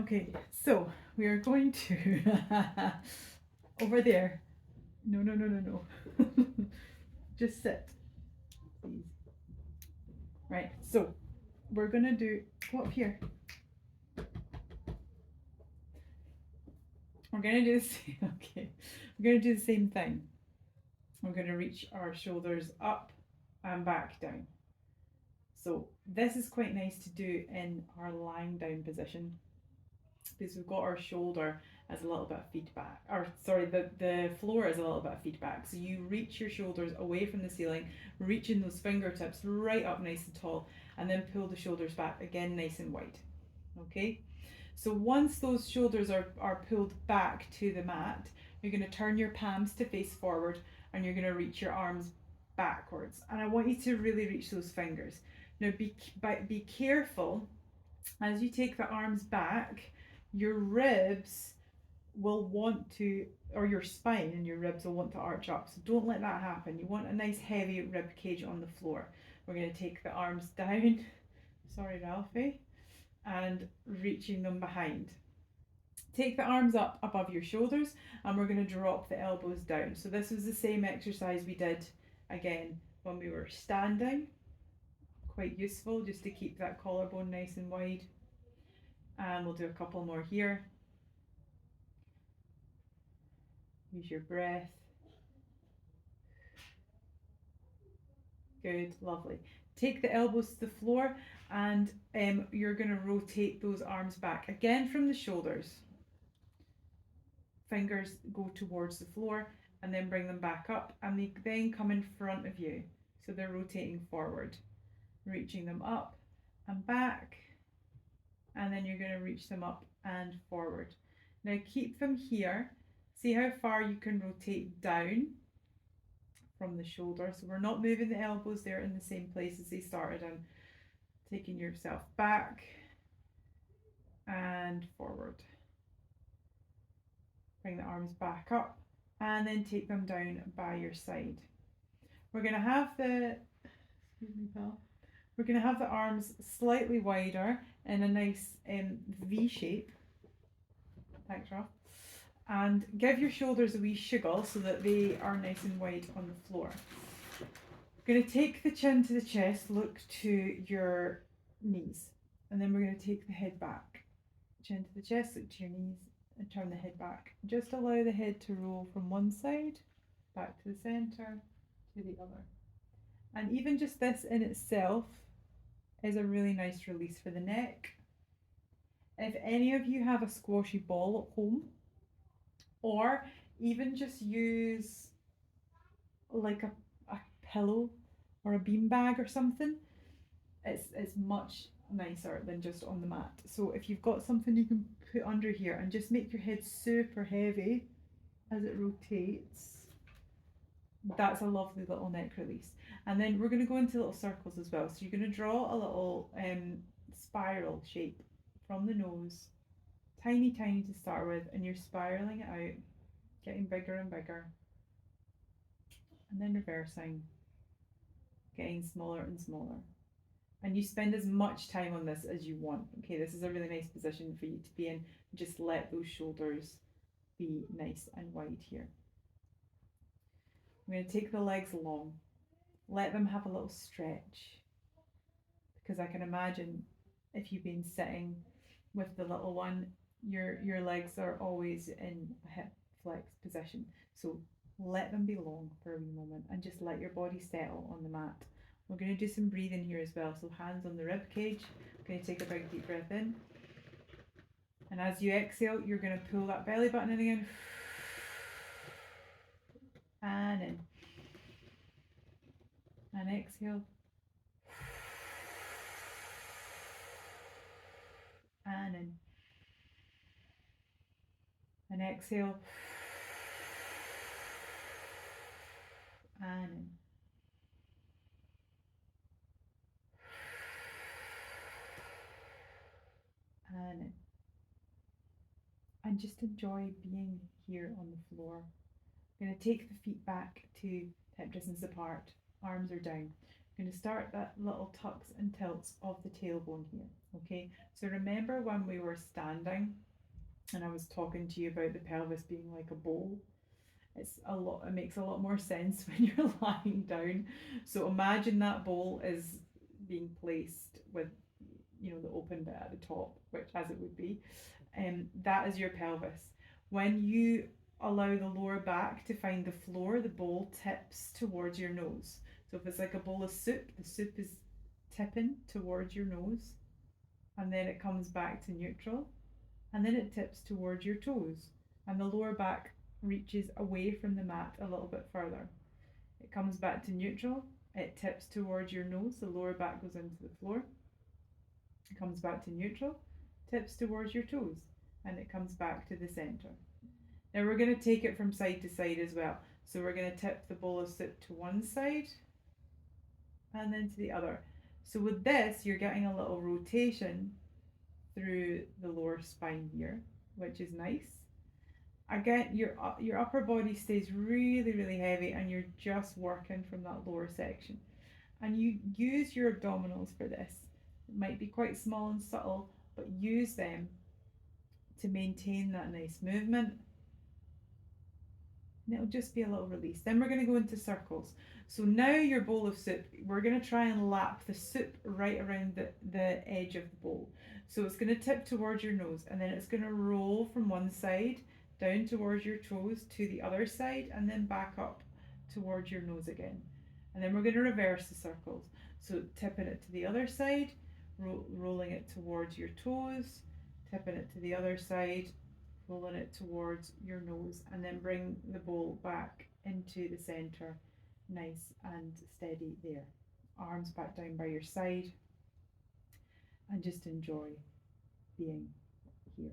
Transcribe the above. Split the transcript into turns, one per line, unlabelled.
Okay, so we are going to over there. No, no, no, no, no. Just sit, please. Right, so we're gonna do go up here. We're gonna do the same. Okay, we're gonna do the same thing. We're gonna reach our shoulders up and back down. So this is quite nice to do in our lying down position because we've got our shoulder as a little bit of feedback, or sorry, the floor is a little bit of feedback. So you reach your shoulders away from the ceiling, reaching those fingertips right up nice and tall, and then pull the shoulders back again nice and wide. Okay? So once those shoulders are pulled back to the mat, you're going to turn your palms to face forward and you're going to reach your arms backwards. And I want you to really reach those fingers. Now be careful as you take the arms back, your ribs will want to, or your spine and your ribs will want to arch up. So don't let that happen. You want a nice heavy rib cage on the floor. We're going to take the arms down, sorry Ralphie, and reaching them behind. Take the arms up above your shoulders and we're going to drop the elbows down. So this was the same exercise we did again when we were standing. Quite useful just to keep that collarbone nice and wide. And we'll do a couple more here. Use your breath. Good, lovely. Take the elbows to the floor and you're going to rotate those arms back again from the shoulders. Fingers go towards the floor and then bring them back up and they then come in front of you. So they're rotating forward, reaching them up and back, and then you're going to reach them up and forward. Now keep them here. See how far you can rotate down from the shoulder. So we're not moving the elbows, they're in the same place as they started in. Taking yourself back and forward. Bring the arms back up and then take them down by your side. We're going to have the, excuse me pal, we're going to have the arms slightly wider in a nice V shape. Thanks Ralph. And give your shoulders a wee shiggle so that they are nice and wide on the floor. We're going to take the chin to the chest, look to your knees, and then we're going to take the head back. Chin to the chest, look to your knees, and turn the head back. Just allow the head to roll from one side, back to the centre, to the other. And even just this in itself is a really nice release for the neck. If any of you have a squashy ball at home, or even just use like a pillow or a beanbag or something, it's much nicer than just on the mat. So if you've got something you can put under here and just make your head super heavy as it rotates, that's a lovely little neck release. And then we're going to go into little circles as well. So you're going to draw a little spiral shape from the nose, tiny to start with, and you're spiraling it out, getting bigger and bigger, and then reversing, getting smaller and smaller. And you spend as much time on this as you want. Okay, this is a really nice position for you to be in. Just let those shoulders be nice and wide here. I'm going to take the legs long. Let them have a little stretch. Because I can imagine if you've been sitting with the little one, your legs are always in a hip flex position. So let them be long for a wee moment and just let your body settle on the mat. We're going to do some breathing here as well. So hands on the rib cage. I'm going to take a big deep breath in. And as you exhale, you're going to pull that belly button in again. And in. And exhale. And in. And exhale. And in. And in. And just enjoy being here on the floor. I'm going to take the feet back to hip distance apart. Arms are down. I'm going to start that little tucks and tilts of the tailbone here. Okay, so remember when we were standing and I was talking to you about the pelvis being like a bowl? It makes a lot more sense when you're lying down. So imagine that bowl is being placed with, the open bit at the top, which as it would be, and that is your pelvis. When you allow the lower back to find the floor, the bowl tips towards your nose. So if it's like a bowl of soup, the soup is tipping towards your nose, and then it comes back to neutral, and then it tips towards your toes, and the lower back reaches away from the mat a little bit further. It comes back to neutral, it tips towards your nose, the lower back goes into the floor, it comes back to neutral, tips towards your toes, and it comes back to the center. Now we're going to take it from side to side as well. So we're going to tip the bowl of soup to one side and then to the other. So with this, you're getting a little rotation through the lower spine here, which is nice. Again, your upper body stays really, really heavy and you're just working from that lower section. And you use your abdominals for this. It might be quite small and subtle, but use them to maintain that nice movement. And it'll just be a little release. Then we're going to go into circles. So now your bowl of soup, we're going to try and lap the soup right around the edge of the bowl. So it's going to tip towards your nose and then it's going to roll from one side down towards your toes to the other side and then back up towards your nose again. And then we're going to reverse the circles. So tipping it to the other side, rolling it towards your toes, tipping it to the other side, rolling it towards your nose, and then bring the bowl back into the center, nice and steady there. Arms back down by your side, and just enjoy being here.